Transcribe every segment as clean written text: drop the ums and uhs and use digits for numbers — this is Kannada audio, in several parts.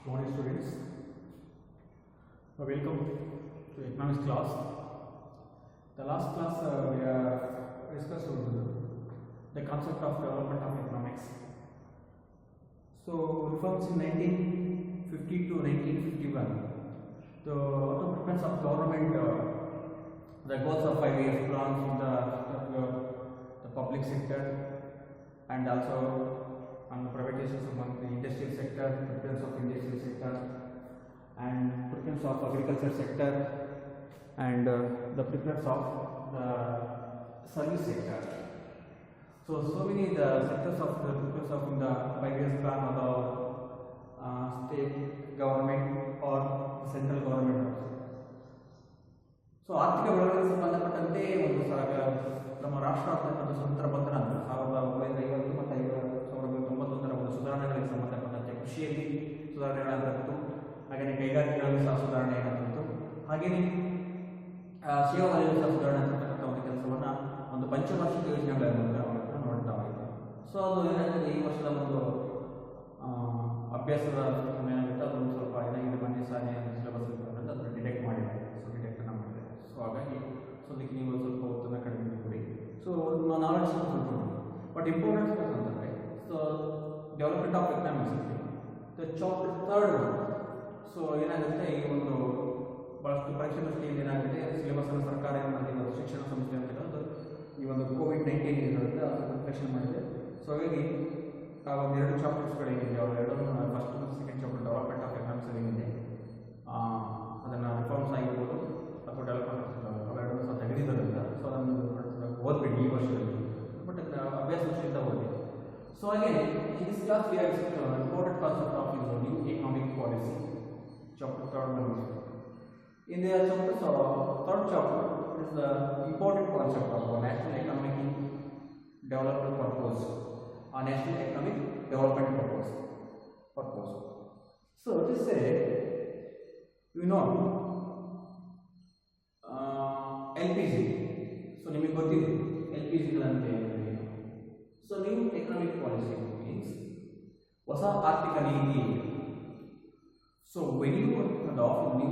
Morning students, welcome to economics class. The last class we have discussed the concept of development of economics. So reforms in 1950 to 1951, the preference of government, the goals of 5 years plans in the public sector and also on the privatization among the industrial sector, preference of industrial sector and preference of agriculture sector and the preference of the service sector. So many the sectors of the preference of in the 5 years plan of the state government or central government also. So ಆರ್ಥಿಕ ಬೆಳವಣಿಗೆಗೆ ಸಂಬಂಧಪಟ್ಟಂತೆ ಒಂದು ನಮ್ಮ ರಾಷ್ಟ್ರ ಒಂದು ಸ್ವತಂತ್ರ ಬಂದ ನಂತರ 1950 ಮತ್ತು 1991 ಒಂದು ಸುಧಾರಣೆಗಳಿಗೆ ಸಂಬಂಧಪಟ್ಟಂತೆ ಕೃಷಿಯಲ್ಲಿ ಸುಧಾರಣೆಗಳಾಗಿತ್ತು, ಹಾಗೆಯೇ ಕೈಗಾರಿಕೆಗಳಲ್ಲಿ ಸಹ ಸುಧಾರಣೆಯಾಗಿತ್ತು, ಹಾಗೆಯೇ ಸೇವಾ ವಲಯದಲ್ಲಿ ಸಹ ಸುಧಾರಣೆ ಅಂತಕ್ಕಂಥ ಒಂದು ಕೆಲಸವನ್ನು ಒಂದು ಪಂಚವಾರ್ಷಿಕ ಯೋಜನೆಗಳನ್ನು ನೋಡ್ತಾ ಇದ್ದೀವಿ. ಸೊ ಅದು ಏನಾಗ್ತದೆ, ಈ ವರ್ಷದ ಒಂದು ಅಭ್ಯಾಸದ ಏನಾಗುತ್ತೆ ಅದೊಂದು ಸ್ವಲ್ಪ ಏನಾಗಿದೆ ಮನೆ ಸಾಧನೆ ಸಿಲೆಬಸ್ ಅಂತ ಅದನ್ನು ಡಿಟೆಕ್ಟ್ ಮಾಡಿದ್ದಾರೆ. ಸೊ ಡಿಟೆಕ್ಟನ್ನು ಮಾಡಿದ್ದಾರೆ. ಸೊ ಹಾಗಾಗಿ ಅದಕ್ಕೆ ನೀವು ಸ್ವಲ್ಪ ಹೊತ್ತನ್ನು ಕಡಿಮೆ ಕೊಡಿ. ಸೊ ನಾಲೆಡ್ಜ್ ಸ್ವಲ್ಪ ಬಟ್ ಇಂಪಾರ್ಟೆನ್ಸ್ ಅಂತಂದರೆ so development of economics the chapter 3 so ಏನಾಗುತ್ತೆ, ಈ ಒಂದು ಭಾಳಷ್ಟು ಪರೀಕ್ಷೆ ದೃಷ್ಟಿಯಿಂದ ಏನಾಗುತ್ತೆ ಸಿಲೆಬಸ್ಸನ್ನು ಸರ್ಕಾರ ಏನು ಮಾಡಿದೆ, ಶಿಕ್ಷಣ ಸಂಸ್ಥೆ ಅಂತ ಈ ಒಂದು ಕೋವಿಡ್-19 ಇರೋದ್ರಿಂದ ಅದನ್ನು ರಿಫ್ಲೆಕ್ಷನ್ ಮಾಡಿದೆ. ಸೊ ಹಾಗಾಗಿ ಆ ಒಂದು 2 ಚಾಪ್ಟರ್ಸ್ಗಳೇನಿದೆ ಅವು ಎರಡೂ ಫಸ್ಟ್ ಮತ್ತು second chapter development of economics ಏನಿದೆ ಅದನ್ನು ರಿಫಾರ್ಮ್ಸ್ ಆಗಿರ್ಬೋದು ಅಥವಾ ಡೆವಲಪ್ಮೆಂಟ್ ಅವೆರಡೂ ಸಹ ತೆಗೆದಿದ್ದರಿಂದ ಸೊ ಅದನ್ನು ಓದ್ಬೇಡಿ ಈ ವರ್ಷದಲ್ಲಿ, ಬಟ್ ಅಭ್ಯಾಸ ದೃಷ್ಟಿಯಿಂದ ಓದಿ. ಸೊ ಹಾಗೆ in this class we have important concept of new economic policy, chapter 3. In the chapter 3rd chapter is the important concept of national economic development purpose, national economic development purpose. So this say you know LPG. So ನಿಮಗೆ ಗೊತ್ತಿದೆ LPG ಗಳಂತ ಹೇಳಿದ್ರೆ, so new economic policy means ಹೊಸ ಆರ್ಥಿಕ ನೀತಿ. So when you adopt new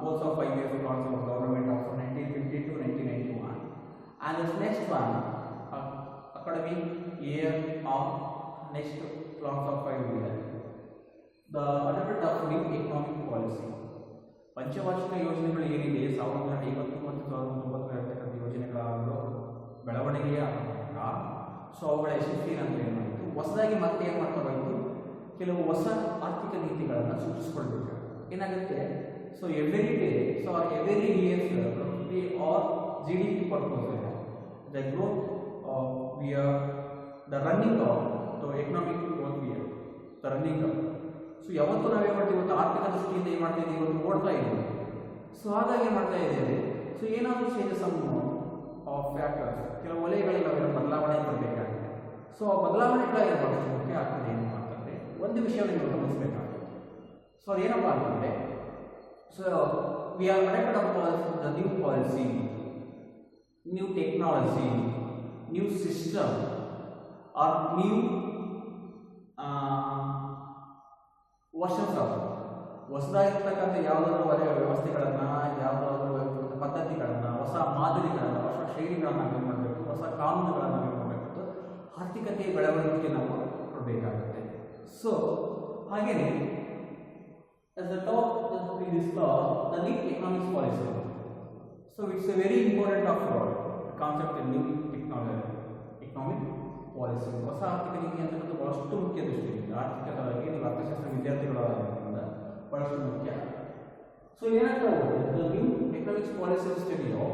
goals of 5 years plans of government of 1950 to 1991 and this next one academic year of next plans of 5 years the adoption of new economic policy. ಪಂಚವಾರ್ಷಿಕ ಯೋಜನೆಗಳು ಏನಿದೆ 1950 ಮತ್ತು 1990 ಇರತಕ್ಕಂಥ ಯೋಜನೆಗಳ ಬೆಳವಣಿಗೆಯ ಸೊ ಅವುಗಳ ಯಶಸ್ವಿ ಅಂತ ಏನು ಮಾಡಿತು, ಹೊಸದಾಗಿ ಮತ್ತೆ ಏನು ಮಾಡ್ತಾ ಬಂತು, ಕೆಲವು ಹೊಸ ಆರ್ಥಿಕ ನೀತಿಗಳನ್ನು ಸೂಚಿಸ್ಕೊಳ್ಬೇಕು. ಏನಾಗುತ್ತೆ, so every day so every years our GDP purpose the growth we are the running of the economic growth we are the running of. So ಯಾವತ್ತೂ ನಾವೇನು ಮಾಡ್ತೀವಿ, ಇವತ್ತು ಆರ್ಥಿಕ ದೃಷ್ಟಿಯಿಂದ ಏನು ಮಾಡ್ತಾ ಇದ್ದೀವಿ, ಇವತ್ತು ಓಡ್ತಾ ಇದ್ದೀವಿ. ಸೊ ಹಾಗಾಗಿ ಏನು ಮಾಡ್ತಾ ಇದ್ದೇವೆ, ಸೊ ಏನಾದರೂ ಚೇಂಜಸ್ ಆಫ್ ಫ್ಯಾಕ್ಟರ್ಸ್ ಕೆಲವು ವಲಯಗಳಲ್ಲಿ ನಾವೇನು ಬದಲಾವಣೆ ಬರಬೇಕಾಗುತ್ತೆ. ಸೊ ಆ ಬದಲಾವಣೆಗಳ ಏನು ಮಾಡೋದು ಮುಖ್ಯ ಆಗ್ತದೆ ಏನು ಅಂತಂದರೆ ಒಂದು ವಿಷಯವನ್ನು ನೀವು ಗಮನಿಸಬೇಕಾಗುತ್ತೆ. ಸೊ ಅದೇನಪ್ಪ ಅಂತಂದರೆ, so we are connected up the new policy, new technology, new system or new versions of ಹೊಸದಾಗಿರ್ತಕ್ಕಂಥ ಯಾವುದಾದ್ರೂ ವ್ಯವಸ್ಥೆಗಳನ್ನು, ಯಾವುದಾದ್ರೂ ಪದ್ಧತಿಗಳನ್ನು, ಹೊಸ ಮಾದರಿಗಳನ್ನು, ಹೊಸ ಶೈಲಿಗಳನ್ನು ನಾವು ಏನು ಮಾಡಬೇಕು, ಹೊಸ ಕಾನೂನುಗಳನ್ನು ನಾವು ಏನು ಮಾಡಬೇಕು, ಆರ್ಥಿಕತೆಯ ಬೆಳವಣಿಗೆಗೆ ನಾವು ಕೊಡಬೇಕಾಗುತ್ತೆ. ಸೊ ಹಾಗೆಯೇ as the top in this class the new economics policy. So it's a very important of concept in new economic policy. ಹೊಸ ಆರ್ಥಿಕ ನೀತಿ ಅಂತಕ್ಕಂಥ ಬಹಳಷ್ಟು ಮುಖ್ಯ ದೃಷ್ಟಿಯಿಂದ ಆರ್ಥಿಕವಾಗಿ ನೀವು ಅರ್ಥಶಾಸ್ತ್ರ ವಿದ್ಯಾರ್ಥಿಗಳಾಗಿರೋದ್ರಿಂದ ಬಹಳಷ್ಟು ಮುಖ್ಯ. ಸೊ ಏನಾಗ್ತಾ ಹೋಗುತ್ತೆ, the new economics policy study of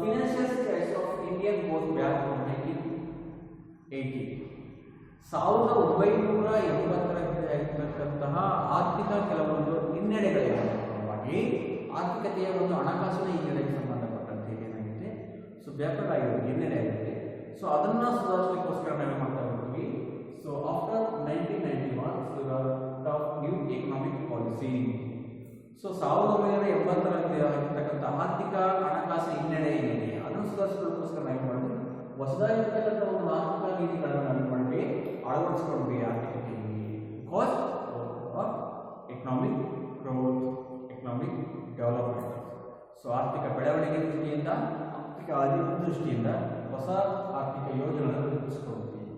financial stress of India goes back to 1980. 1980ರಲ್ಲಿ ಇರತಕ್ಕಂತಹ ಆರ್ಥಿಕ ಕೆಲವೊಂದು ಹಿನ್ನಡೆಗಳಿಗಾಗಿ ಆರ್ಥಿಕತೆಯ ಒಂದು ಹಣಕಾಸಿನ ಹಿನ್ನಡೆಗೆ ಸಂಬಂಧಪಟ್ಟಂತೆ ಏನಾಗಿದೆ, ಸೊ ಬ್ಯಾಕ್ವರ್ಡ್ ಆಗಿರುತ್ತೆ, ಹಿನ್ನಡೆ ಆಗಿದೆ. ಸೊ ಅದನ್ನು ಸುಧಾರಿಸಲಿಕ್ಕೋಸ್ಕರ ನಾವು ಮಾಡ್ತಾ ಹೋಗ್ತೀವಿ. So after 1991 new economic policy. So 1980ರಲ್ಲಿ ಆಗಿರ್ತಕ್ಕಂಥ ಆರ್ಥಿಕ ಹಣಕಾಸಿನ ಹಿನ್ನಡೆ ಏನಿದೆ ಅದನ್ನು ಸುಧಾರಿಸಲಿಕ್ಕೋಸ್ಕರ ನಾವು ಮಾಡಿದ್ವಿ ಹೊಸದಾಗಿರ್ತಕ್ಕಂಥ ಒಂದು ಆರ್ಥಿಕ ನೀತಿಗಳನ್ನು ನಾವು ಮಾಡಿದ್ವಿ, ಅಳವಡಿಸ್ಕೊಂಡ್ವಿ ಆರ್ಥಿಕತೆಯಲ್ಲಿ. because of economic growth, economic development. So ಆರ್ಥಿಕ ಬೆಳವಣಿಗೆ ದೃಷ್ಟಿಯಿಂದ, ಆರ್ಥಿಕ ಅಭಿವೃದ್ಧಿ ದೃಷ್ಟಿಯಿಂದ ಹೊಸ ಆರ್ಥಿಕ ಯೋಜನೆಗಳನ್ನು ರೂಪಿಸಿಕೊಳ್ಳುತ್ತೀವಿ.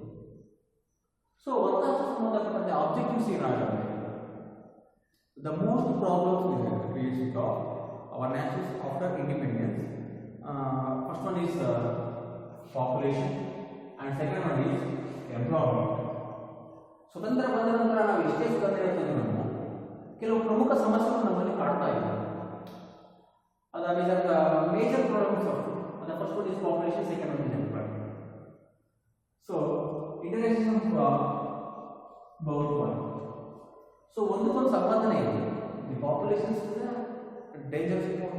ಸೊ ಒಂದಷ್ಟು ಸಂಬಂಧಪಟ್ಟಂತೆ ಆಬ್ಜೆಕ್ಟಿವ್ಸ್ ಏನಾಗುತ್ತೆ? The most problems we have faced of our nations after independence. First one is population and second one is employment. ಸ್ವತಂತ್ರ ಬಂದ ನಂತರ ನಾವು ಎಷ್ಟೇ ಸುಧಾರಣೆ ತಂದರೂ ಕೆಲವು ಪ್ರಮುಖ ಸಮಸ್ಯೆಗಳು ನಮ್ಮಲ್ಲಿ ಕಾಡ್ತಾ ಇದೆ. ಅದಾದ major problems of the first one is population, second one is employment. So integration of both one. So ಒಂದಕ್ಕೊಂದು ಸಂಬಂಧನೇ ಇದೆ. The population is dangerous for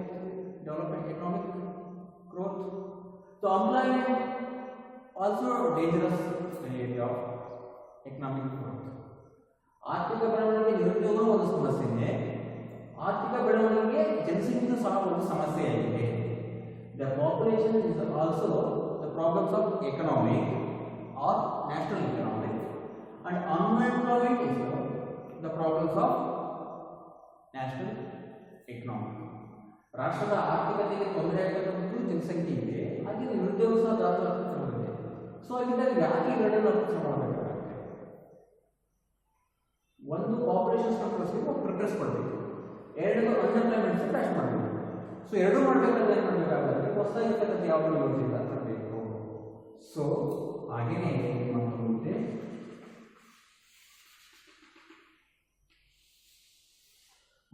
development, economic growth. So employment also dangerous area of economic growth. ಆರ್ಥಿಕ ಬೆಳವಣಿಗೆ ನಿರುದ್ಯೋಗ ಒಂದು ಸಮಸ್ಯೆ ಇದೆ. ಆರ್ಥಿಕ ಬೆಳವಣಿಗೆ ಜನಸಂಖ್ಯೆಯೂ ಸಹ ಒಂದು ಸಮಸ್ಯೆಯಾಗಿದೆ. The population is also the problems of economic or national economic, and unemployment is the problems of national economic. ರಾಷ್ಟ್ರದ ಆರ್ಥಿಕತೆಗೆ ತೊಂದರೆ ಆಗತಕ್ಕಂಥದ್ದು ಜನಸಂಖ್ಯೆ ಇದೆ, ಹಾಗೆ ನಿರುದ್ಯೋಗ ಸಹ ದಾಖಲಾಗಿದೆ. ಸೊ ಇದರಲ್ಲಿ ಯಾಕೆ ಇವೆರಡನ್ನು ಅಭ್ಯಾಸ ಮಾಡಬೇಕಾಗುತ್ತೆ? ಒಂದು ಪಾಪ್ಯುಲೇಷನ್ ಕಂಟ್ರೋಲ್ಸ್ಗೆ ಒಂದು ಪ್ರಿಫರೆನ್ಸ್ ಕೊಡಬೇಕು, ಎರಡು ಅನ್ಎಂಪ್ಲಾಯ್ಮೆಂಟ್ಸ್ ಕ್ರಾಶ್ ಮಾಡಬೇಕು. ಸೊ ಎರಡೂ ಮಾಡಬೇಕಾದ್ರೆ ಏನು ಮಾಡಬೇಕಾಗುತ್ತೆ? ಹೊಸದಾಗಿರ್ತಕ್ಕಂಥ ಯಾವುದೋ ಯೋಜನೆ ತರಬೇಕು. ಸೊ ಹಾಗೇನೆ ಮತ್ತೆ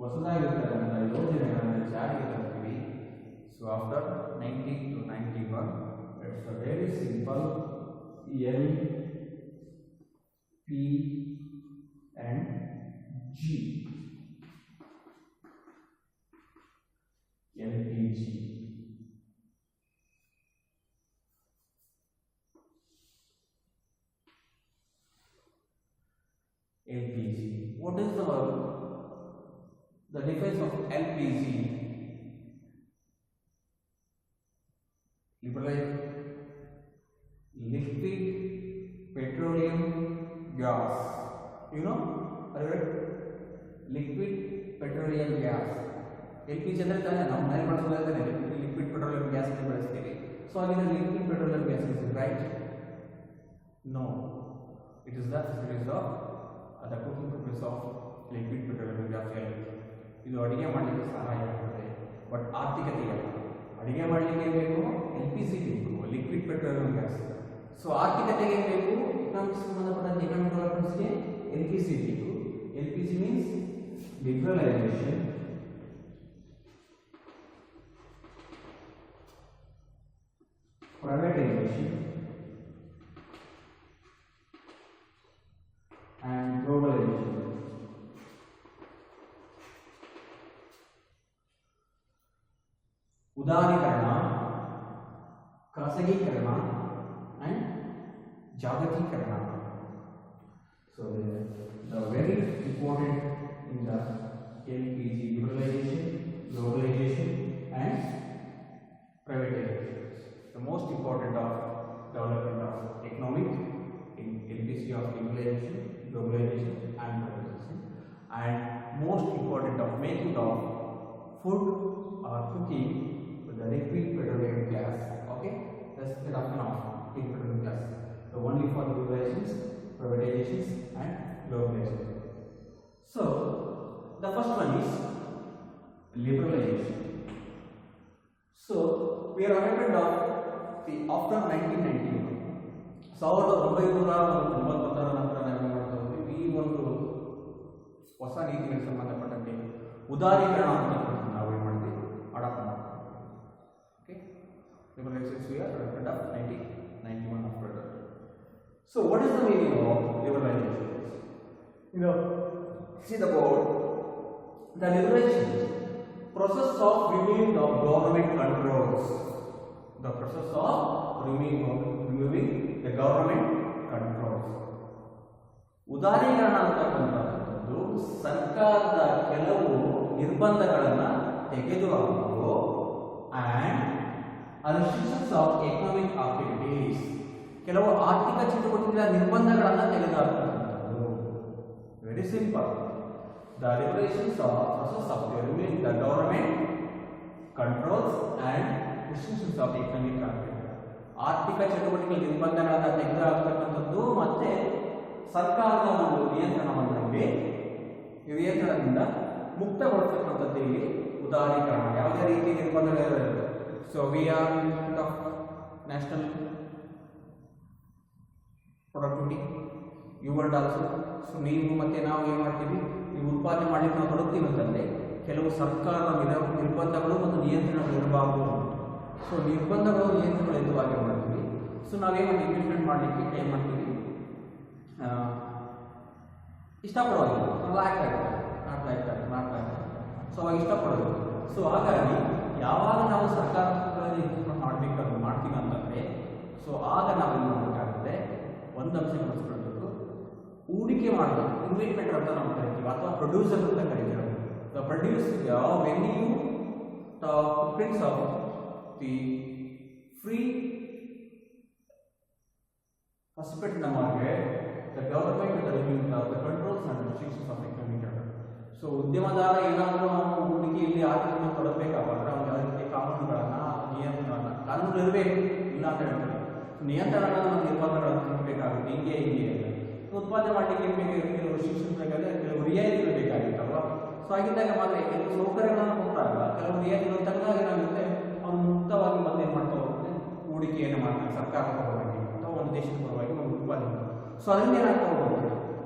ಹೊಸದಾಗಿರ್ತಕ್ಕಂಥ ಯೋಜನೆಗಳನ್ನು ಜಾರಿಗೆ ತರ್ತೀವಿ. So after 90 to 91 it's a very simple L P and G. LPG. LPG. What is the difference of LPG? Liquid petroleum gas. You know, liquid petroleum gas. LPG ಅಂದರೆ ತಾನೇ ನಾವು ಮನೇಲಿ ಬಳಸೋದಾದ್ರೆ ಲಿಕ್ವಿಡ್ ಪೆಟ್ರೋಲಿಯಂ ಗ್ಯಾಸ್ ಅಂತ ಬಳಸ್ತೀವಿ. ಸೊ ಹಾಗಿದ್ರೆ liquid petroleum gas is right? No, it is the cooking purpose of liquid petroleum gas. ಇದು ಅಡುಗೆ ಮಾಡಲಿಕ್ಕೆ ಸಹಾಯ ಆಗ್ತದೆ, ಬಟ್ ಆರ್ಥಿಕತೆಗೆ ಅಲ್ಲ. ಅಡುಗೆ ಮಾಡಲಿಕ್ಕೆ ಬೇಕು LPG ಬೇಕು, ಲಿಕ್ವಿಡ್ ಪೆಟ್ರೋಲಿಯಂ ಗ್ಯಾಸ್. ಸೊ ಆರ್ಥಿಕತೆಗೆ ಬೇಕು, ಎಕನಾಮಿಕ್ಸ್ ಸಂಬಂಧಪಟ್ಟಂತೆ ಎಕನಾಮಿಕ್ ಡೆವಲಪ್ಮೆಂಟ್ಸ್ಗೆ LPG ಬೇಕು. LPG means liberalisation, privatization and globalization. ಉದಾರೀಕರಣ, ಖಾಸಗೀಕರಣ and ಜಾಗತೀಕರಣ. So the very important in the LPG: liberalization, globalization and privatization. The most important of development of economic in LPG of liberalization, globalization and privatization, and most important of making of food or cooking with the liquid petroleum gas. Okay, that's the reduction of liquid petroleum gas. So only for liberalizations, privatizations and globalization. So the first one is liberalization. So we are aware of after 1991, 1990 ನಂತರ ನಾವು ಮಾಡ್ತಾ ಹೋಗ್ತೀವಿ. ಈ ಒಂದು ಹೊಸ ನೀತಿಗೆ ಸಂಬಂಧಪಟ್ಟಂತೆ ಉದಾರೀಕರಣ ಅಂತ ನಾವು ಏನು ಮಾಡ್ತೀವಿ, ಅಡಾಪ್ಟ್ ಮಾಡ್ತೀವಿ. Okay, liberalisation we are adopted of 1991 after that. So what is the meaning of liberalization? See the board. The liberalization process of removing of government controls. The process of removing the government controls. ಉದಾರೀಕರಣ ಅಂತಕ್ಕಂಥದ್ದು ಸರ್ಕಾರದ ಕೆಲವು ನಿರ್ಬಂಧಗಳನ್ನು ತೆಗೆದುಹಾಕುವುದು and restrictions of economic activities. ಕೆಲವು ಆರ್ಥಿಕ ಚಟುವಟಿಕೆಗಳ ನಿರ್ಬಂಧಗಳನ್ನು ತೆಗೆದುಹಾಕುವುದು. Very simple. The regulations are process of the government controls and restrictions of economic activity. ಆರ್ಥಿಕ ಚಟುವಟಿಕೆ ನಿರ್ಬಂಧಗಳನ್ನು ತೆಗೆದುಹಾಕತಕ್ಕಂಥದ್ದು ಮತ್ತೆ ಸರ್ಕಾರದ ಒಂದು ನಿಯಂತ್ರಣದಿಂದ ಮುಕ್ತಗೊಳಿಸತಕ್ಕಂಥದ್ದು ಇಲ್ಲಿ ಉದಾರೀಕರಣ. ಯಾವುದೇ ರೀತಿ ನಿರ್ಬಂಧಗಳಿರಲಿಲ್ಲ. So we are national productivity you world also. So ನೀವು ಮತ್ತು ನಾವು ಏನು ಮಾಡ್ತೀವಿ, ನೀವು ಉತ್ಪಾದನೆ ಮಾಡಲಿಕ್ಕೆ ನಾವು ತೊಡಗ್ತೀವಿ ಅಂತಂದರೆ ಕೆಲವು ಸರ್ಕಾರದ ನಿರ್ಬಂಧಗಳು ಮತ್ತು ನಿಯಂತ್ರಣಗಳು ಇರಬಾರದು. ಸೊ ನಿರ್ಬಂಧಗಳು ನಿಯಂತ್ರಣಗಳು ಎದುವಾಗಿ ಮಾಡ್ತೀವಿ. ಸೊ ನಾವೇನು ಇನ್ವೆಸ್ಟ್ಮೆಂಟ್ ಮಾಡಲಿಕ್ಕೆ ಏನು ಮಾಡ್ತೀವಿ, ಇಷ್ಟಪಡೋದಿಲ್ಲ, ನಾಟ್ ಲೈಕ್ ದಟ್. ಸೊ ಅವಾಗ ಇಷ್ಟಪಡೋದು. ಸೊ ಹಾಗಾಗಿ ಯಾವಾಗ ನಾವು ಸರ್ಕಾರಗಳಲ್ಲಿ ಇನ್ವೆಸ್ಟ್ಮೆಂಟ್ ಮಾಡ್ತೀವಿ ಅಂತಂದರೆ ಸೊ ಆಗ ನಾವೇನು ಮಾಡಬೇಕಾಗುತ್ತೆ, ಒಂದು ಅಂಶ ಗಮನಿಸ್ಕೊಳ್ಬೇಕು, ಹೂಡಿಕೆ ಮಾಡೋದು ಇನ್ವೆಸ್ಟ್ಮೆಂಟ್ ಅಂತ ನಾವು ಕರಿತೀವಿ ಅಥವಾ ಪ್ರೊಡ್ಯೂಸರ್ ಅಂತ ಕರಿತೀವಿ. The produce when you the footprints of the free participate in the market, the government is reviewing the controls and restrictions of economic activity. So ಉದ್ಯಮದಾರ ಏನಾದರೂ ನಾವು ಹೂಡಿಕೆಯಲ್ಲಿ ಆರ್ಥಿಕತೆ ತೊಡಗಬೇಕಾದ್ರೆ ಅವ್ನು ಯಾವ ರೀತಿ ಕಾನೂನುಗಳನ್ನು ನಿಯಂತ್ರಣಗಳನ್ನು ಕಾನೂನು ಇರಬೇಕು, ಇಲ್ಲ ಅಂತ ಹೇಳ್ತಾರೆ. ನಿಯಂತ್ರಣಗಳನ್ನು ಮತ್ತು ನಿರ್ಬಂಧಗಳನ್ನು ಇರಬೇಕಾಗುತ್ತೆ. ಹಿಂಗೆ ಉತ್ಪಾದನೆ ಮಾಡಲಿಕ್ಕೆ ಕೆಲವು ರಿಸ್ಟ್ರಿಕ್ಷನ್ಸ್ ಬೇಕಾದರೆ ಕೆಲವು ರಿಯಾಯಿತಿಗಳು ಬೇಕಾಗಿತ್ತಲ್ವ. ಸೊ ಆಗಿದ್ದಾಗ ಮಾತ್ರ ಕೆಲವು ಸೌಕರ್ಯಗಳನ್ನು ಕೊಟ್ಟಾಗ ಕೆಲವು ರಿಯಾಯಿತಿಗಳು ತಂದಾಗ ಏನಾಗುತ್ತೆ, ಅವ್ನು ಮುಕ್ತವಾಗಿ ಮತ್ತೆ ಏನು ಮಾಡ್ತಾ ಹೋಗುತ್ತೆ, ಹೂಡಿಕೆಯನ್ನು ಮಾಡ್ತಾರೆ ಸರ್ಕಾರದ ಪರವಾಗಿ ಅಥವಾ ಒಂದು ದೇಶದ ಪರವಾಗಿ ಒಂದು ಉತ್ಪಾದನೆ. ಸೊ ಅದರಿಂದ ಏನಾಗ್ತಾ ಹೋಗುತ್ತೆ,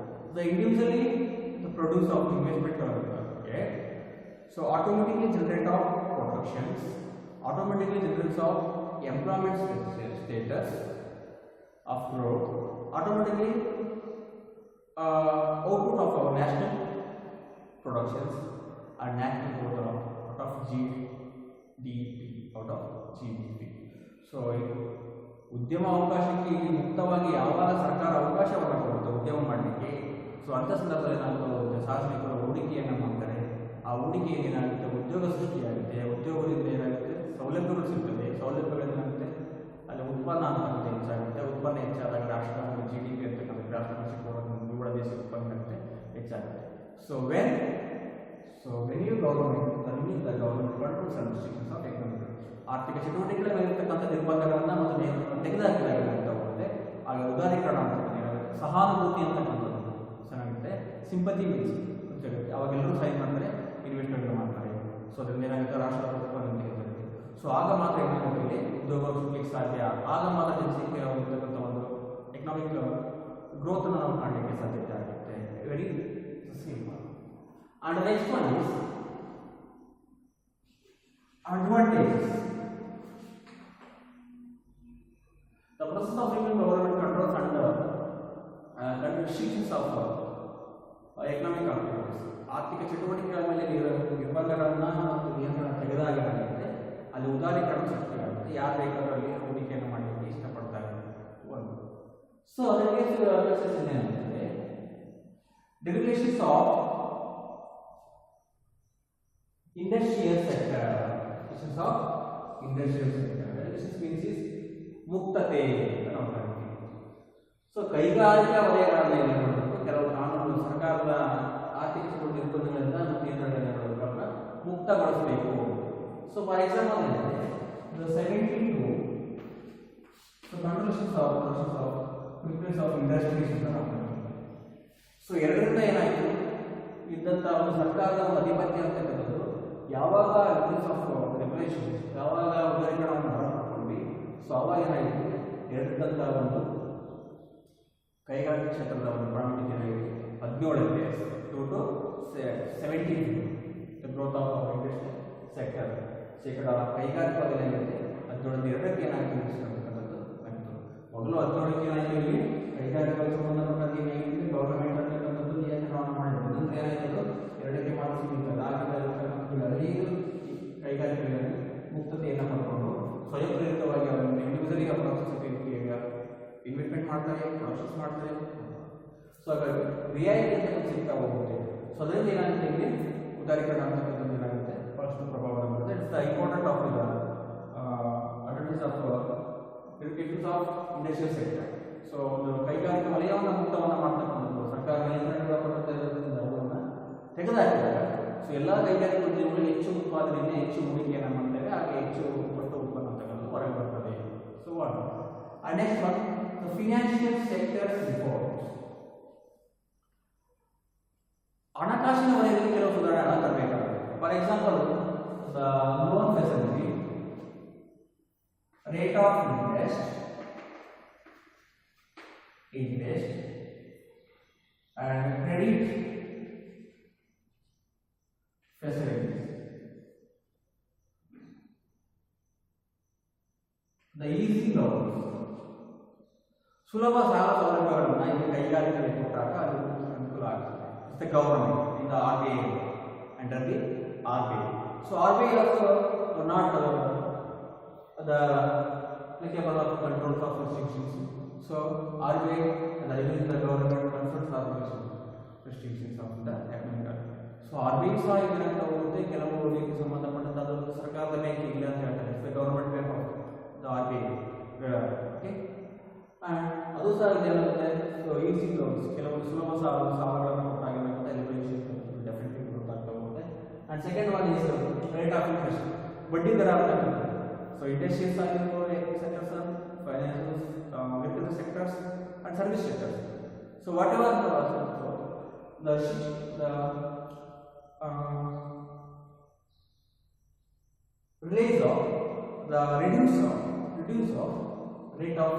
the individually the produce of investment okay. So automatically generate of productions, automatically generates of employment status of growth, automatically output of our national productions and national growth out of GDP, out of GDP. So ಉದ್ಯಮ ಅವಕಾಶಕ್ಕೆ ಇಲ್ಲಿ ಮುಕ್ತವಾಗಿ ಯಾವಾಗ ಸರ್ಕಾರ ಅವಕಾಶವನ್ನು ಕೊಡುತ್ತೆ ಉದ್ಯಮ ಮಾಡಲಿಕ್ಕೆ, ಸೊ ಅಂಥ ಸಂದರ್ಭದಲ್ಲಿ ನಾವು ಸಾರ್ವಜನಿಕರು ಹೂಡಿಕೆಯನ್ನು ಮಾಡ್ತಾರೆ. ಆ ಹೂಡಿಕೆಯಿಂದ ಏನಾಗುತ್ತೆ, ಉದ್ಯೋಗ ಸೃಷ್ಟಿಯಾಗುತ್ತೆ. ಉದ್ಯೋಗದಿಂದ ಏನಾಗುತ್ತೆ, ಸೌಲಭ್ಯಗಳು ಸಿಗ್ತದೆ. ಸೌಲಭ್ಯಗಳಿಂದ ಏನಾಗುತ್ತೆ, ಅಲ್ಲಿ ಉತ್ಪನ್ನ ಹೆಚ್ಚಾಗುತ್ತೆ. ಉತ್ಪನ್ನ ಹೆಚ್ಚಾದಾಗ ರಾಷ್ಟ್ರ GDP ಅಂತಕ್ಕಂಥ ರಾಷ್ಟ್ರ ನಿವ್ವಳ ದೇಶದ ಉತ್ಪನ್ನ ಹೆಚ್ಚಾಗುತ್ತೆ. So when you government controls and restrictions of economic, ಆರ್ಥಿಕ ಚಟುವಟಿಕೆಗಳ ಮೇಲಿರ್ತಕ್ಕಂಥ ನಿರ್ಬಂಧಗಳನ್ನು ಮತ್ತು ನಿಯಂತ್ರಣವನ್ನು ತೆಗೆದುಹಾಕಿದಾಗ ಏನಾಗ್ತಾ ಹೋಗುತ್ತೆ, ಆಗ ಉದಾರೀಕರಣ ಅಂತ ಏನಾಗುತ್ತೆ, ಸಹಾನುಭೂತಿ ಅಂತಕ್ಕಂಥದ್ದು ಚೆನ್ನಾಗುತ್ತೆ. ಸಿಂಪತಿ ಮೀನ್ಸ್ ಅಂತ ಹೇಳುತ್ತೆ. ಅವಾಗೆಲ್ಲರೂ ಸೈನ್ ಮಾಡ್ತಾರೆ, ಇನ್ವೆಸ್ಟ್ಮೆಂಟ್ ಮಾಡ್ತಾರೆ. ಸೊ ಅದರಿಂದ ಏನಾಗುತ್ತೆ, ರಾಷ್ಟ್ರದ ಉತ್ಪನ್ನ ತೆಗೆದುರುತ್ತೆ. ಸೊ ಆಗ ಮಾತ್ರ ಏನಾಗುತ್ತೆ, ಉದ್ಯೋಗ ಸಿಗ್ಲಿಕ್ಕೆ ಸಾಧ್ಯ. ಆಗ ಮಾತ್ರ ಜನಸಂಖ್ಯೆ ಇರ್ತಕ್ಕಂಥ ಒಂದು ಎಕನಾಮಿಕ್ ಗ್ರೋತನ್ನು ನಾವು ಕಾಣಲಿಕ್ಕೆ ಸಾಧ್ಯತೆ ಆಗುತ್ತೆ. Very simple. And next one is advantages. The process of bringing government controls and restrictions of economic activities. ಆರ್ಥಿಕ ಚಟುವಟಿಕೆಗಳ ಮೇಲೆ ನಿರ್ಬಂಧಗಳನ್ನು ಮತ್ತು ನಿಯಂತ್ರಣ ತೆಗೆದಾಗ ಏನಾಗುತ್ತೆ, ಅಲ್ಲಿ ಉದಾರೀಕರಣ ಸೃಷ್ಟಿಯಾಗುತ್ತೆ. ಯಾರು ಬೇಕಾದ್ರಲ್ಲಿ ಹೂಡಿಕೆಯನ್ನು ಮಾಡಲಿಕ್ಕೆ ಇಷ್ಟಪಡ್ತಾರೆ ಒಂದು. ಸೊ ಅದಕ್ಕೆ ಏನಂತಂದರೆ regulations of industrial sector. Of industrial sector, this means is ಮುಕ್ತತೆ ಅಂತ ನಾವು ಕರಿತೀವಿ. ಸೊ ಕೈಗಾರಿಕಾ ವಲಯಗಳಲ್ಲಿ ಕೆಲವು ಕಾನೂನು ಸರ್ಕಾರದ ಆರ್ಥಿಕ ನಿರ್ಬಂಧಗಳಿಂದ ಮತ್ತು ನಿಯಂತ್ರಣಗಳನ್ನು ಮುಕ್ತಗೊಳಿಸಬೇಕು. So for example the 72 contributions of preference of industries ಅಂತ ನಾವು ಕರಿತೀವಿ. ಸೊ ಎರಡರಿಂದ ಏನಾಯಿತು, ಇದ್ದಂಥ ಒಂದು ಸರ್ಕಾರದ ಒಂದು ಅಧಿಪತ್ಯ ಅಂತಕ್ಕಂಥದ್ದು ಯಾವಾಗ ರೆಗ್ಯುಲೇಷನ್ಸ್ ಯಾವಾಗ ಉದಾರೀಕರಣವನ್ನು ಮಾಡಿಕೊಂಡ್ವಿ, ಸೊ ಅವಾಗ ಏನಾಯಿತು, ಎರಡಂಥ ಒಂದು ಕೈಗಾರಿಕಾ ಕ್ಷೇತ್ರದ ಒಂದು ಪ್ರಾಮುಖ್ಯತೆ ಏನಾಗಿದೆ, 17ಕ್ಕೆ 2 to 17 the growth of industry sector ಶೇಕಡ ಕೈಗಾರಿಕಾ ವಲಯ ಏನಾಗಿದೆ 17ಕ್ಕೆ ಏನಾಯಿತು ಅಂತಕ್ಕಂಥದ್ದು ಆಯಿತು. ಮೊದಲು 17ಕ್ಕೆ ಏನಾಯಿತು, ಇಲ್ಲಿ ಕೈಗಾರಿಕಾ ಸಂಬಂಧಪಟ್ಟಂತೆ ಏನಾಗಿದೆ, ಗೌರ್ಮೆಂಟ್ ಅಂತಕ್ಕಂಥದ್ದು ನಿಯಂತ್ರಣವನ್ನು ಮಾಡಿದ್ರು. ನಂತರ ಏನಾಯಿತು, 2ಕ್ಕೆ ಮಾಡಿಸಿದ ಹದಿನೈದು ಕೈಗಾರಿಕೆಗಳಲ್ಲಿ ಮುಕ್ತತೆಯನ್ನು ಪಡ್ಕೊಂಡು ಸ್ವಯಂ ಪ್ರೇರಿತವಾಗಿ ಅವರನ್ನು ಇಂಡಿವಿಜುವಲಿ ಇನ್ವೆಸ್ಟ್ಮೆಂಟ್ ಮಾಡ್ತಾರೆ, ಪ್ರೊಸೆಸ್ ಮಾಡ್ತಾರೆ. ಸೊ ಹಾಗಾಗಿ ರಿಯಾಯಿತಿ ಅಂತ ಸಿಗ್ತಾ ಹೋಗುತ್ತೆ. ಸೊ ಅದರಿಂದ ಏನಾಗುತ್ತೆ, ಇಲ್ಲಿ ಉದಾರೀಕರಣ ಅಂತಕ್ಕಂಥದ್ದು ಏನಾಗುತ್ತೆ, ಫಸ್ಟ್ ಪ್ರಭಾವ ಬರುತ್ತೆ. It's the important of the advantage of industrial sector. So ಒಂದು ಕೈಗಾರಿಕಾ ವಲಯವನ್ನು ಮುಕ್ತವನ್ನು ಮಾಡ್ತಕ್ಕಂಥದ್ದು ಸರ್ಕಾರ ನಿಯಂತ್ರಣಕ್ಕೆ ಒಳಪಡ್ತಾ ಇರೋದ್ರಿಂದ ಅವುಗಳನ್ನು ತೆಗೆದುಹಾಕಿದಾಗ ಸೊ ಎಲ್ಲ ಕೈಗಾರಿಕಾ ಉದ್ಯಮಗಳು ಹೆಚ್ಚು ಉತ್ಪಾದನೆಯಿಂದ ಹೆಚ್ಚು ಹೂಡಿಕೆಯನ್ನು ಮಾಡ್ತೇವೆ, ಹಾಗೆ ಹೆಚ್ಚು ಪಟ್ಟು ಉತ್ಪನ್ನ ತಗೊಂಡು ಹೊರಗೆ ಬರ್ತದೆ. So what and next one the financial sector reforms. ಹಣಕಾಸಿನ ವಲಯದಲ್ಲಿ ಕೆಲವು ಸುಧಾರಣೆಗಳನ್ನು ತರಬೇಕಾಗುತ್ತೆ. For example the loan facility, rate of interest and credit facilities. The easy loans. ಸುಲಭ ಸಾಲ ಸೌಲಭ್ಯಗಳನ್ನು ಇಲ್ಲಿ ಕೈಗಾರಿಕೆಗಳಿಗೆ ಕೊಟ್ಟಾಗ ಅದು ಅನುಕೂಲ ಆಗುತ್ತೆ. It's the government in the RBI under the RBI. So RBI also not the applicable of controls of restrictions. So RBI reviewing the government controls of restrictions of the economic. So RBI ಸಹ ಏನಂತ ಹೋಗುತ್ತೆ, ಕೆಲವು ಇದಕ್ಕೆ ಸಂಬಂಧಪಟ್ಟಂತ ಅದು ಸರ್ಕಾರದ ಮೇಲೆ ಇಲ್ಲ ಅಂತ ಹೇಳ್ತಾರೆ. So government pay the RBI. Okay, and ಅದು ಸಹ ಏನಾಗುತ್ತೆ, ಸೊ ಈಸಿ ಲೋನ್ಸ್ ಕೆಲವು ಸುಲಭ ಸಾಲಗಳನ್ನು ಕೊಟ್ಟಾಗ ಏನಾಗುತ್ತೆ, ಡೆಫಿನೆಟ್ಲಿ ಗೊತ್ತಾಗ್ತಾ ಹೋಗುತ್ತೆ. And second one is rate of interest, ಬಡ್ಡಿ ದರ ಆಗ್ತಕ್ಕಂಥದ್ದು. ಸೊ ಇಂಡಸ್ಟ್ರೀಸ್ ಆಗಿರ್ಬೋದು, sectors, finance, electrical sectors and service sectors. So whatever the release of the reduce of rate of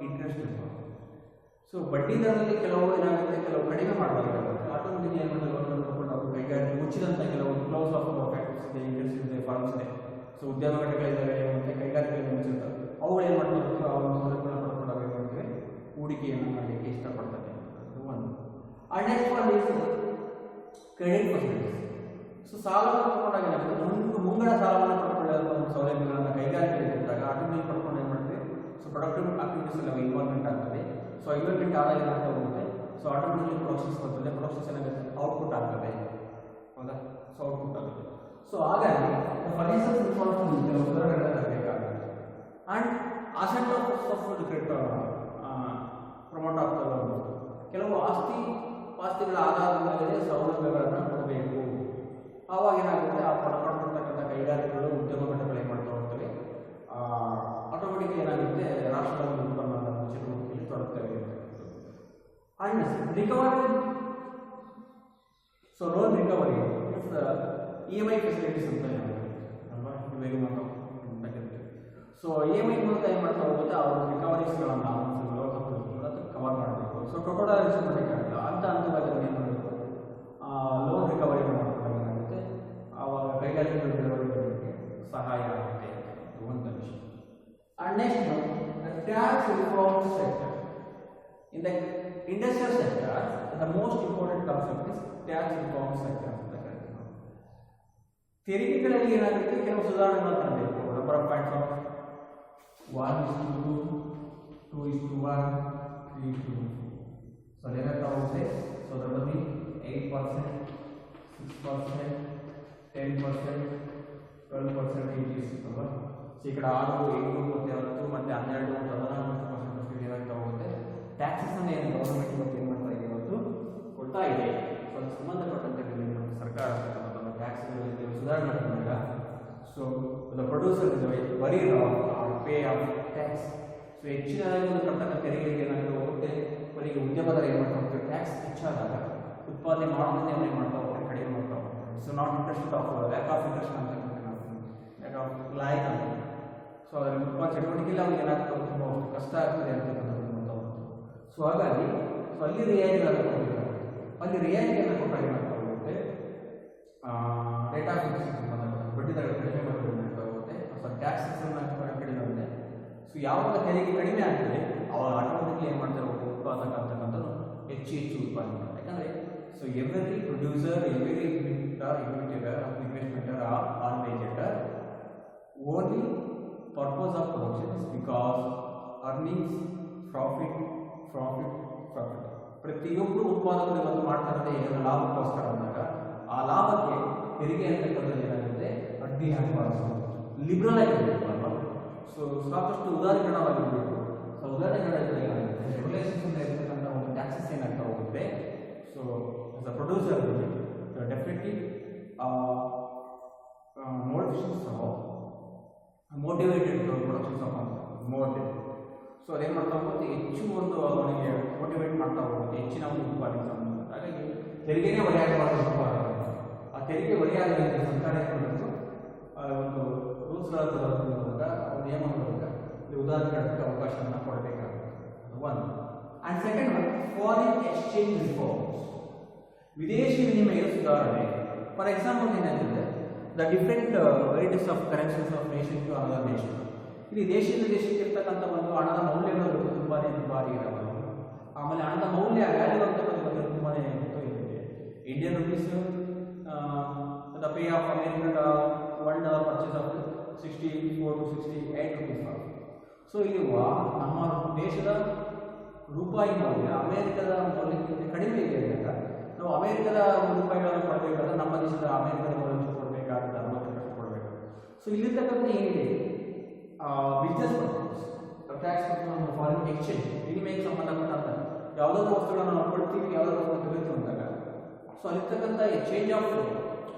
interest. So ಬಡ್ಡಿ ದರದಲ್ಲಿ ಕೆಲವು ಏನಾಗುತ್ತೆ, ಕೆಲವು ಕಡಿಮೆ ಮಾಡಬೇಕಾಗುತ್ತೆ. ಆಟೋಮೆಟಿಕ್ ಏನು ಮಾಡಬೇಕು, ಕೈಗಾರಿಕೆ ಮುಚ್ಚಿದಂಥ ಕೆಲವು ಕ್ಲೋಸ್ ಆಫ್ ಫ್ಯಾಕ್ಟರೀಸ್ ಇದೆ, ಇಂಡಸ್ಟ್ರೀಸ್ ಇದೆ, ಫಾರ್ಮ್ಸ್ ಇದೆ. ಸೊ ಉದ್ಯಮ ಘಟಕಗಳಿದ್ದಾವೆ ಮತ್ತು ಕೈಗಾರಿಕೆಗಳು ಮುಚ್ಚಿರ್ತಾರೆ. ಅವುಗಳು ಏನು ಮಾಡ್ತಾರೆ, ಹೂಡಿಕೆಯನ್ನು ಮಾಡಲಿಕ್ಕೆ ಇಷ್ಟಪಡ್ತದೆ. ಒಂದು and next one is credit facilities. So ಸಾಲವನ್ನು ತಗೊಂಡಾಗ ಏನಾಗುತ್ತೆ, ಮುಂಗಡ ಸಾಲವನ್ನು ಪಡ್ಕೊಳ್ಳೋ ಸೌಲಭ್ಯಗಳನ್ನು ಕೈಗಾರಿಕೆಗೆ ಕೊಟ್ಟಾಗ ಆಟೋಮೆಟಿಕ್ ಪಡ್ಕೊಂಡು ಏನು ಮಾಡ್ತೀವಿ, ಸೊ ಪ್ರೊಡಕ್ಟಿವ್ ಆಕ್ಟಿವಿಟೀಸ್ ಎಲ್ಲ ಇನ್ವಾಲ್ವ್ಮೆಂಟ್ ಆಗ್ತದೆ. ಸೊ ಇನ್ವಾಲ್ವ್ಮೆಂಟ್ ಆದಾಗ ಏನಾಗ್ತಾ ಹೋಗುತ್ತೆ, ಸೊ ಆಟೋಮೆಟಿಕ್ ಪ್ರೊಡಕ್ಷನ್ಸ್ ಬರ್ತದೆ, ಪ್ರೊಡಕ್ಷನ್ಸ್ ಏನಾಗುತ್ತೆ, ಔಟ್ಪುಟ್ ಆಗ್ತದೆ. ಹೌದಾ, ಸೊ ಔಟ್ಪುಟ್ ಆಗುತ್ತೆ. ಸೊ ಹಾಗಾಗಿ ಫೈನಾನ್ಷಿಯಲ್ ಇನ್ಫಾರ್ಮೇಷನ್ ಬೇಕಾಗುತ್ತೆ. And asset of credit promote ಆಗ್ತದೆ. ಕೆಲವು ಆಸ್ತಿಗಳ ಆಧಾರದ ಮೇಲೆ ಸೌಲಭ್ಯಗಳನ್ನು ಕೊಡಬೇಕು. ಆವಾಗ ಏನಾಗುತ್ತೆ, ಆ ಪಡ್ಕೊಂಡಿರ್ತಕ್ಕಂಥ ಕೈಗಾರಿಕೆಗಳು, ಉದ್ಯಮ ಘಟಕಗಳು ಏನು ಮಾಡ್ತಾ ಹೋಗ್ತವೆ, ಆಟೋಮೆಟಿಕ್ ಏನಾಗುತ್ತೆ, ರಾಷ್ಟ್ರದ ಉತ್ಪನ್ನದ ಚಟುವಟಿಕೆಯಲ್ಲಿ ತೊಡಗ್ತವೆ. And recovery, so loan recovery EMI facilities ಅಂತ ಅಲ್ವಾ, ಇವಾಗ ಸೊ EMI ಮೂಲಕ ಏನು ಮಾಡ್ತಾ ಹೋಗುತ್ತೆ, ಅವರು ರಿಕವರೀಸ್ಗಳನ್ನು ಕವರ್ ಮಾಡಬೇಕು. ಸೊ ಟೋಟಲ್ ಮಾಡಬೇಕಾಗಿಲ್ಲ ಅಂತ ಹಂತವಾಗಿ ಏನು ಮಾಡಬೇಕು, ಲೋನ್ ರಿಕವರಿ ಮಾಡ್ಕೊಳ್ಳೋಕೆ ಏನಾಗುತ್ತೆ, ಆವಾಗ ಕೈಗಾರಿಕೆಗಳು ಬೆಳವಣಿಗೆಗೆ ಸಹಾಯ ಆಗುತ್ತೆ. ಒಂದು ವಿಷಯ. And next tax reform sector. In the industrial sector the most important concept is tax reform sector ಅಂತ ಕರೀತೀವಿ. ತೆರಿಗೆಗಳಲ್ಲಿ ಏನಾಗುತ್ತೆ, ಕೆಲವು ಸುಧಾರಣೆಗಳನ್ನು ತರಬೇಕು. Number of points of 1:2, 2:1, 3:2. So ಏನಾಗ್ತಾ ಹೋಗುತ್ತೆ, ಸೊ ಅದರಲ್ಲಿ 8%, 6%, 10%, 12% ಅಲ್ವಾ. ಶೇಕಡ 6, 7, 10 ಮತ್ತು 12, 14% ಏನಾಗ್ತಾ ಹೋಗುತ್ತೆ, ಟ್ಯಾಕ್ಸಸ್ ಅನ್ನು ಏನು ಗೌರ್ಮೆಂಟ್ ಇವತ್ತು ಏನು ಮಾಡ್ತಾ ಇದೆ, ಇವತ್ತು ಕೊಡ್ತಾ ಇದೆ. ಸೊ ಅದಕ್ಕೆ ಸಂಬಂಧಪಟ್ಟಂತೆ ಸರ್ಕಾರ ಟ್ಯಾಕ್ಸ್ಗಳಲ್ಲಿ ಸುಧಾರಣೆ ಮಾಡಿದಾಗ, ಸೊ ದ ಪ್ರೊಡ್ಯೂಸರ್ ಬರೀ ಪೇ ಆಫ್ ಟ್ಯಾಕ್ಸ್. ಸೊ ಹೆಚ್ಚಿನದಾಗಿ ಒಂದು ಕರ್ತಕ್ಕಂಥ ತೆರಿಗೆಗೆ ಏನಾದರೂ ಹೋಗುತ್ತೆ, ಅವರಿಗೆ ಉದ್ಯಮದ ಏನು ಮಾಡ್ತಾ ಹೋಗ್ತಾರೆ, ಟ್ಯಾಕ್ಸ್ ಹೆಚ್ಚಾದಾಗ ಉತ್ಪಾದನೆ ಮಾಡೋದನ್ನೇ ಏನು ಮಾಡ್ತಾ ಹೋಗ್ತಾರೆ, ಕಡಿಮೆ ಮಾಡ್ತಾ ಹೋಗ್ತಾರೆ. So not interest of lack of interest ಅಂತ ಲ್ಯಾಕ್ ಆಫ್ ಲಾಯಕ್ ಅಂತ. ಸೊ ಅದರ ಉತ್ಪಾದನೆ ಚಟುವಟಿಕೆಯಲ್ಲಿ ಅವ್ರಿಗೆ ಏನಾಗ್ತಾ ತುಂಬ ಕಷ್ಟ ಆಗ್ತದೆ ಅಂತ ನೋಡ್ತಾ ಹೋಗ್ತಾರೆ. ಸೊ ಹಾಗಾಗಿ ಸೊ ಅಲ್ಲಿ ರಿಯಾಯಿತಿಗಳನ್ನು ಕೊಟ್ಟಿದ್ದಾರೆ. ಅಲ್ಲಿ ರಿಯಾಯಿತಿಯನ್ನು ಕೊಟ್ಟಾಗ ಏನಾಗ್ತಾ ಹೋಗುತ್ತೆ, ರೇಟ್ ಆಫ್ ಇಂಟ್ರೆಸ್ಟ್ ಬಡ್ಡಿ ದರ ಕಡಿಮೆ ಮಾಡ್ತಾ ಹೋಗುತ್ತೆ. ಸೊ ಟ್ಯಾಕ್ಸಸ್ ಕಡಿಮೆ ಆಗುತ್ತೆ. ಸೊ ಯಾವಾಗ ತೆರಿಗೆ ಕಡಿಮೆ ಆಗ್ತದೆ, ಅವಾಗ ಆಟೋಮೆಟಿಕ್ಲಿ ಏನು ಮಾಡ್ತಾರೆ, ಉತ್ಪಾದಕ ಅಂತಕ್ಕಂಥದ್ದು ಹೆಚ್ಚು ಉತ್ಪಾದನೆ ಮಾಡ್ತಾರೆ. ಯಾಕಂದರೆ so every producer, every investor or organisator only purpose of production is because earnings, profit. ಪ್ರತಿಯೊಬ್ಬರು ಉತ್ಪಾದಕರು ಇವತ್ತು ಮಾಡ್ತಾರೆ ಏನೋ ಲಾಭಕ್ಕೋಸ್ಕರ ಅಂದಾಗ ಆ ಲಾಭಕ್ಕೆ ತೆರಿಗೆ ಅಂತಕ್ಕಂಥದ್ದು ಏನಾಗುತ್ತೆ, ಅಡ್ಡಿ ಹಾಕಬಾರದು, ಲಿಬ್ರಲ್ ಆಗಿರಬೇಕು ಅಲ್ವಾ. ಸೊ ಸಾಕಷ್ಟು ಉದಾಹರಣೆಗಳಾಗಿರಬೇಕು. ಸೊ ಉದಾಹರಣೆಗಳಲ್ಲಿ ಏನಾಗುತ್ತೆ, ರೆಗ್ಯುಲೇಷನ್ಸ್ ಇರ್ತಕ್ಕಂಥ ಒಂದು ಟ್ಯಾಕ್ಸಸ್ ಏನಾಗ್ತಾ ಹೋಗುತ್ತೆ, So as a producer, definitely more efficient motivated productions of more than. So ಅದೇನು ಮಾಡ್ತಾ ಹೋಗುತ್ತೆ, ಹೆಚ್ಚು ಒಂದು ಅವನಿಗೆ ಮೋಟಿವೇಟ್ ಮಾಡ್ತಾ ಹೋಗುತ್ತೆ, ಹೆಚ್ಚಿನ ಒಂದು ಉತ್ಪಾದನೆ ಸಂಬಂಧ. ಹಾಗಾಗಿ ತೆರಿಗೆನೇ ಹೊರೆಯಾಗಬಾರ್ದು ಉತ್ಪಾದನೆ. ಆ ತೆರಿಗೆ ಹೊರೆಯಾಗದಂತೆ ಸರ್ಕಾರ ಏನ್ಮಾಡಬೇಕು, ಒಂದು ರೂಲ್ಸ್ಗಳ ಮೂಲಕ ನಿಯಮಗಳ ಮೂಲಕ ಉದಾಹರಣೆ ಅವಕಾಶವನ್ನು ಕೊಡಬೇಕಾಗುತ್ತೆ. One and second one, foreign exchange reforms, ವಿದೇಶಿ ವಿನಿಮಯದ ಸುಧಾರಣೆ. ಫಾರ್ ಎಕ್ಸಾಂಪಲ್ ಏನಾಗಿದೆ, the different varieties of currencies of nation to another nation. ಇಲ್ಲಿ ದೇಶದಿಂದ ದೇಶಕ್ಕೆ ಇರ್ತಕ್ಕಂಥ ಒಂದು ಹಣದ ಮೌಲ್ಯಗಳು ತುಂಬಾ ಇದಾವೆ. ಆಮೇಲೆ ಹಣದ ಮೌಲ್ಯ ವ್ಯಾಲ್ಯೂ ಅಂತಕ್ಕಂಥದ್ದು ತುಂಬಾ ಇದೆ. Indian rupees the pay of American $1 purchase of 64 to 68 rupees. So ಇಲ್ಲಿ ನಮ್ಮ ದೇಶದ ರೂಪಾಯಿ ಮೌಲ್ಯ ಅಮೇರಿಕದ ಮೌಲ್ಯಕ್ಕಿಂತ ಕಡಿಮೆ ಇದೆ ಅಂದಾಗ ನಾವು ಅಮೇರಿಕದ ರೂಪಾಯಿಗಳನ್ನು ಕೊಡಬೇಕಾದ್ರೆ ನಮ್ಮ ದೇಶದ ಅಮೇರಿಕದ ಮೌಲ್ಯ ಕೊಡಬೇಕಾಗುತ್ತೆ, 60% ಕೊಡಬೇಕು. ಸೊ ಇಲ್ಲಿರ್ತಕ್ಕಂಥ ಏನಿದೆ ಬಿಸ್ನೆಸ್ ಪರ್ಪಸ್ ಟ್ಯಾಕ್ಸ್ ಮತ್ತು ಫಾರಿನ್ ಎಕ್ಸ್ಚೇಂಜ್ ವಿನಿಮಯಕ್ಕೆ ಸಂಬಂಧಪಟ್ಟಂತ ಯಾವುದಾದ್ರು ವಸ್ತುಗಳನ್ನು ನಾವು ಕೊಡ್ತೀವಿ, ಯಾವುದಾದ್ರು ವಸ್ತು ತೆಗೆದು ಅಂದಾಗ ಸೊ ಅಲ್ಲಿರ್ತಕ್ಕಂಥ ಚೇಂಜ್ ಆಫ್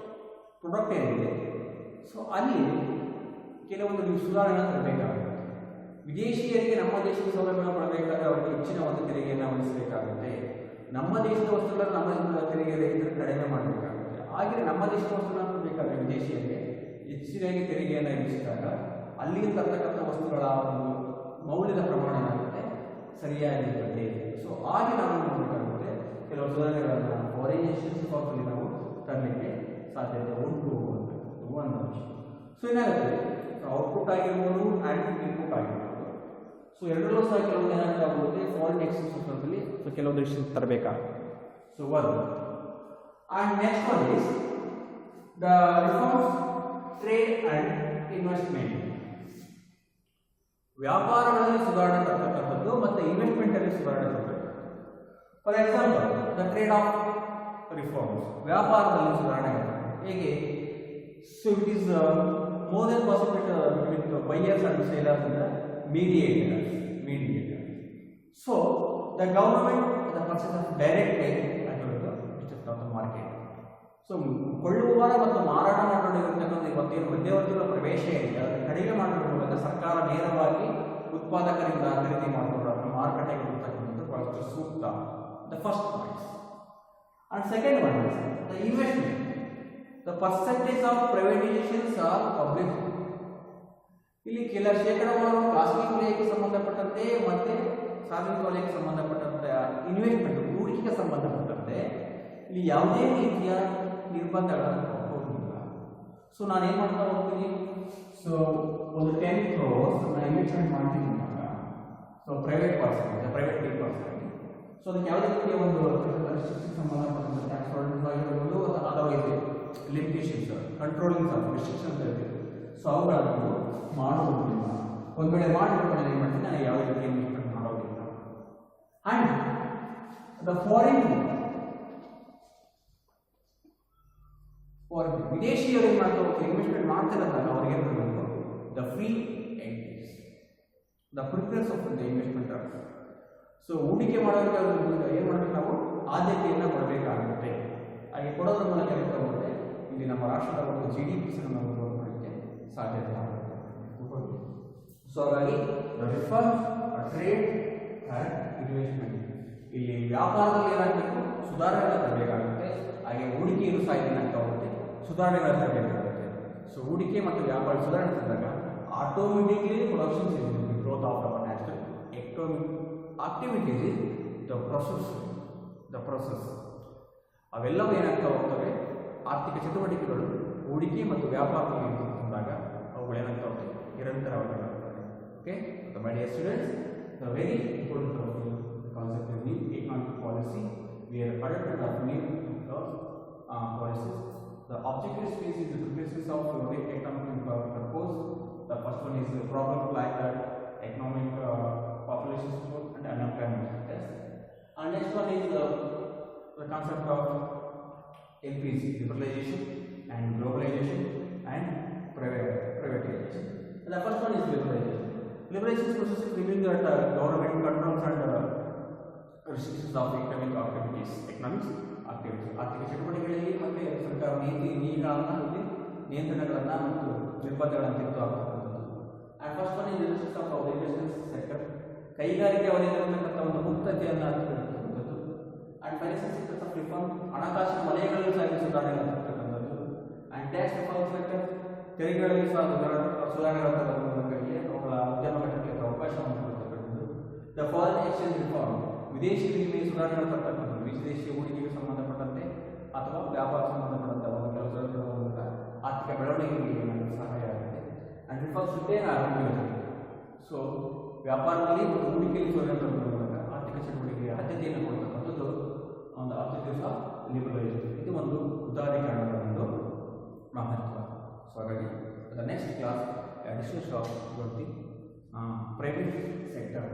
ಪ್ರಾಡಕ್ಟ್ ಏನಿದೆ, ಸೊ ಅಲ್ಲಿ ಕೆಲವೊಂದು ಸುಧಾರಣೆ ತರಬೇಕಾಗುತ್ತೆ. ವಿದೇಶಿಯರಿಗೆ ನಮ್ಮ ದೇಶದ ಸೌಲಭ್ಯಗಳನ್ನು ಕೊಡಬೇಕಾದ್ರೆ ಅವರಿಗೆ ಹೆಚ್ಚಿನ ಒಂದು ತೆರಿಗೆಯನ್ನು ವಹಿಸಬೇಕಾಗುತ್ತೆ. ನಮ್ಮ ದೇಶದ ವಸ್ತುಗಳನ್ನು ನಮ್ಮ ತೆರಿಗೆ ರೈತರು ಕಡಿಮೆ ಮಾಡಬೇಕಾಗುತ್ತೆ. ಹಾಗೆ ನಮ್ಮ ದೇಶದ ವಸ್ತುಗಳನ್ನು ಕೊಡಬೇಕಾದ್ರೆ ವಿದೇಶಿಯರಿಗೆ ಹೆಚ್ಚಿನಾಗಿ ತೆರಿಗೆಯನ್ನು ವಿಧಿಸಿದಾಗ ಅಲ್ಲಿಗೆ ತರ್ತಕ್ಕಂಥ ವಸ್ತುಗಳ ಒಂದು ಮೌಲ್ಯದ ಪ್ರಮಾಣ ಏನಾಗುತ್ತೆ, ಸರಿಯಾಗಿರುತ್ತೆ. ಸೊ ಹಾಗೆ ನಾವು ನೋಡಬೇಕಾಗುತ್ತೆ ಕೆಲವು ಸುಧಾರಣೆಗಳನ್ನು ಫಾರಿನ್ ಎಕ್ಸ್ಚೇಂಜ್ ರಿಫಾರ್ಮ್ನಲ್ಲಿ ನಾವು ತರಲಿಕ್ಕೆ ಸಾಧ್ಯತೆ ಉಂಟು ಅಂತ ಒಂದು ಅಂಶ. ಸೊ ಏನಾಗುತ್ತೆ, ಔಟ್ಪುಟ್ ಆಗಿರ್ಬೋದು ಆ್ಯಂಡ್ ಇನ್ಪುಟ್ ಆಗಿರ್ಬೋದು. ಸೊ ಎರಡರಲ್ಲೂ ಸಹ ಕೆಲವೊಂದು ಏನಾಗುತ್ತೆ, ಫಾರಿನ್ ಎಕ್ಸ್ಚೇಂಜ್ ರಿಫಾರ್ಮ್ನಲ್ಲಿ ಸೊ ಕೆಲವೊಂದು ವಿಷಯ ತರಬೇಕಾಗುತ್ತೆ. ಸೊ ಒಂದು and next one is the reforms trade and investment. ವ್ಯಾಪಾರಗಳಲ್ಲಿ ಸುಧಾರಣೆ ತರ್ತಕ್ಕಂಥದ್ದು ಮತ್ತು ಇನ್ವೆಸ್ಟ್ಮೆಂಟ್ ಅಲ್ಲಿ ಸುಧಾರಣೆ ತರಬೇಕು. For example the trade of reforms, ವ್ಯಾಪಾರದಲ್ಲಿ ಸುಧಾರಣೆ ಹೇಗೆ? So it is more than possibility with buyers and sellers and mediators. So the government, the process of direct payment of the market. So ಕೊಳ್ಳುವವರ ಮತ್ತು ಮಾರಾಟ ಮಾಡೋರಿಗಿರ್ತಕ್ಕಂಥ ಇವತ್ತೇನು ಮಧ್ಯವರ್ತಿಗಳ ಪ್ರವೇಶ ಇದೆ ಅದನ್ನು ಕಡಿಮೆ ಮಾಡೋದ್ರ ಮೂಲಕ ಸರ್ಕಾರ ನೇರವಾಗಿ ಉತ್ಪಾದಕರಿಂದ ಖರೀದಿ ಮಾಡಿಕೊಂಡು ಅದನ್ನು ಮಾರುಕಟ್ಟೆಗೆ ಬಿಡ್ತಕ್ಕಂಥದ್ದು ಬಹಳಷ್ಟು ಸೂಕ್ತ. The first point. And second one is the investment. The percentage of privatisations or public. ಇಲ್ಲಿ ಕೆಲ ಶೇಕಡಾವಾರು ಖಾಸಗಿ ವಲಯಕ್ಕೆ ಸಂಬಂಧಪಟ್ಟಂತೆ ಮತ್ತೆ ಸಾರ್ವಜನಿಕ ವಲಯಕ್ಕೆ ಸಂಬಂಧಪಟ್ಟಂತೆ ಇನ್ವೆಸ್ಟ್ಮೆಂಟ್ ಹೂಡಿಕೆಗೆ ಸಂಬಂಧಪಟ್ಟಂತೆ ಇಲ್ಲಿ ಯಾವುದೇ ರೀತಿಯ ನಿರ್ಬಂಧಗಳನ್ನು ಹೋಗಿಲ್ಲ. ಸೊ ನಾನು ಏನು ಮಾಡ್ತಾ ಹೋಗ್ತೀನಿ, ಸೊ ಒಂದು 10 crores ನಾನು ಇನ್ವೆಸ್ಟ್ಮೆಂಟ್ ಮಾಡ್ತೀನಿ ಅಂದಾಗ ಸೊ ಪ್ರೈವೇಟ್ ಪೀಪಲ್ಸ್ ಆಗಿ ಸೊ ಅದಕ್ಕೆ ಯಾವುದೇ ರೀತಿಯ ಒಂದು ರಿಸ್ಟ್ರಿಕ್ಷನ್ ಸಂಬಂಧಪಟ್ಟಂತೆ ಟ್ಯಾಕ್ಸ್ ಆಗಿರ್ಬೋದು ಅಥವಾ ಅದರ್ವೈಸ್ ಲಿಮಿಟೇಷನ್ಸ್ ಕಂಟ್ರೋಲಿಂಗ್ ರಿಸ್ಟ್ರಿಕ್ಷನ್ಸ್ ಇರುತ್ತೆ. ಸೊ ಅವುಗಳನ್ನು ಮಾಡೋದಿಲ್ಲ. ಒಂದು ವೇಳೆ ಮಾಡಬೇಕು ನಾನು ಏನು ಮಾಡ್ತೀನಿ, ನಾನು ಯಾವುದೇ ರೀತಿಯ ಇನ್ವೆಸ್ಟ್ಮೆಂಟ್ ಮಾಡೋದಿಲ್ಲ. ಆ್ಯಂಡ್ ದ ಫಾರಿನ್ ವಿದೇಶಿಯರು ಏನು ಮಾಡ್ತಾ ಹೋಗ್ತಾರೆ, ಇನ್ವೆಸ್ಟ್ಮೆಂಟ್ ಮಾಡ್ತಿರೋದಾಗ ಅವ್ರಿಗೆ ಏನು ಮಾಡಬೇಕು, the free entries, the preference of the investment. So ಹೂಡಿಕೆ ಮಾಡೋದಕ್ಕೆ ಏನು ಮಾಡಬೇಕು, ನಾವು ಆದ್ಯತೆಯನ್ನು ಕೊಡಬೇಕಾಗುತ್ತೆ. ಹಾಗೆ ಕೊಡೋದ್ರ ಮೂಲಕ ಏನಾಗುತ್ತೆ, ಇಲ್ಲಿ ನಮ್ಮ ರಾಷ್ಟ್ರದ ಒಂದು GDP ನಾವು ಗ್ರೋತ್ ಮಾಡಲಿಕ್ಕೆ ಸಾಧ್ಯತೆ ಆಗುತ್ತೆ. ಸೊ ಹಾಗಾಗಿ ರಿಫಾರ್ಮ್ ಟ್ರೇಡ್ ಆ್ಯಂಡ್ ಇನ್ವೆಸ್ಟ್ಮೆಂಟ್, ಇಲ್ಲಿ ವ್ಯಾಪಾರದಲ್ಲಿ ಏನಾಗಬೇಕು, ಸುಧಾರಣೆಗಳು ತರಬೇಕಾಗುತ್ತೆ. ಹಾಗೆ ಹೂಡಿಕೆಯಲ್ಲೂ ಸಹ ಏನಾಗ್ತಾ ಹೋಗುತ್ತೆ, ಸುಧಾರಣೆಗಳು ತರಬೇಕಾಗುತ್ತೆ. ಸೊ ಹೂಡಿಕೆ ಮತ್ತು ವ್ಯಾಪಾರ ಸುಧಾರಣೆ ತಂದಾಗ automatically productions is growth of our national economic activities is the process. ಅವೆಲ್ಲವೂ ಏನಾಗ್ತಾ ಹೋಗ್ತವೆ, ಆರ್ಥಿಕ ಚಟುವಟಿಕೆಗಳು ಹೂಡಿಕೆ ಮತ್ತು ವ್ಯಾಪಾರದಲ್ಲಿ ತಂದಾಗ ಅವುಗಳು ಏನಾಗ್ತಾ ಹೋಗ್ತವೆ, ನಿರಂತರವಾಗಿ ಆಗ್ತವೆ. Okay, my dear students, the very important concept is new economic policy. We are adopted of new policies. The objective space is the basis of very economic purpose. The first one is the problem like that economic population growth and unemployment. Yes. And next one is the concept of LPG, liberalization and globalization and privatization. And the first one is liberalization. Liberalization process is bringing that government controls and restrictions of economics ಆರ್ಥಿಕ ಚಟುವಟಿಕೆಗಳಲ್ಲಿ ಮತ್ತು ಸರ್ಕಾರ ನೀತಿಗಳನ್ನು ಇಲ್ಲಿ ನಿಯಂತ್ರಣಗಳನ್ನು ಮತ್ತು ನಿರ್ಬಂಧಗಳನ್ನು ತೆಗೆದುಹಾಕತಕ್ಕಂಥದ್ದು. And first one is restrictions of business sector, ಕೈಗಾರಿಕೆ ವಲಯದಲ್ಲಿರತಕ್ಕಂಥ ಒಂದು ಮುಕ್ತತೆಯನ್ನು ಅರ್ಥಿರ್ತಕ್ಕಂಥದ್ದು. And financial sectors of reform, ಹಣಕಾಸಿನ ವಲಯಗಳಲ್ಲಿ ಸಹ ಸುಧಾರಣೆಗಳನ್ನು ತರ್ತಕ್ಕಂಥದ್ದು. ಆ್ಯಂಡ್ ಟ್ಯಾಕ್ಸ್ ರಿಫಾರ್ಮ್ ಸೆಕ್ಟರ್, ತೆರಿಗೆಗಳಲ್ಲಿ ಸಹ ಸುಧಾರಣೆಗಳನ್ನು ತರುವುದಕ್ಕಾಗಿ ಅವುಗಳ ಉದ್ಯಮ ಘಟಕಕ್ಕೆ ಅವಕಾಶವನ್ನು ಕೊಡ್ತಕ್ಕಂಥದ್ದು. ದ ಫಾರಿನ್ ಎಕ್ಸ್ಚೇಂಜ್ ರಿಫಾರ್ಮ್, ವಿದೇಶಿ ವಿನಿಮಯ ಸುಧಾರಣೆಗಳನ್ನು ತರ್ತಕ್ಕಂಥದ್ದು, ವಿದೇಶಿ ಹೂಡಿಕೆಗೆ ಸಂಬಂಧಪಟ್ಟಂತೆ ಅಥವಾ ವ್ಯಾಪಾರ ಸಂಬಂಧಪಟ್ಟಂತೆ ಒಂದು ಕೆಲಸಗಳ ಮೂಲಕ ಆರ್ಥಿಕ ಬೆಳವಣಿಗೆಗೆ ನಮಗೆ ಸಹಾಯ ಆಗುತ್ತೆ. ಆ್ಯಂಡ್ ರಿಫಾರ್ಮ್ಸ್ ರಿಟೇನ್ ಆರೋಗ್ಯ ಯೋಜನೆ, ಸೊ ವ್ಯಾಪಾರದಲ್ಲಿ ಮತ್ತು ಹೂಡಿಕೆಯಲ್ಲಿ ಸುಧಾರಣೆ ತರುವುದರ ಮೂಲಕ ಆರ್ಥಿಕ ಚಟುವಟಿಕೆಗೆ ಆದ್ಯತೆಯನ್ನು ಕೊಡ್ತಕ್ಕಂಥದ್ದು ಒಂದು ಆಬ್ಜೆಕ್ಟಿವ್ಸ್ ಆಫ್ ಲಿಬರಲೈಸೇಷನ್. ಇದು ಒಂದು ಉದಾರೀಕರಣದ ಒಂದು ಮಹತ್ವ. ಸೊ ಹಾಗಾಗಿ the next class discuss about the private sector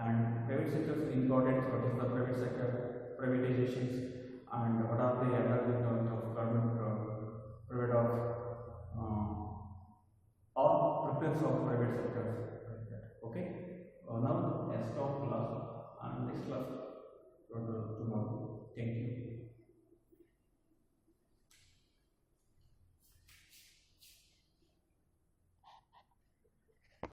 and private sector importance, what is the private sector, privatizations, and what are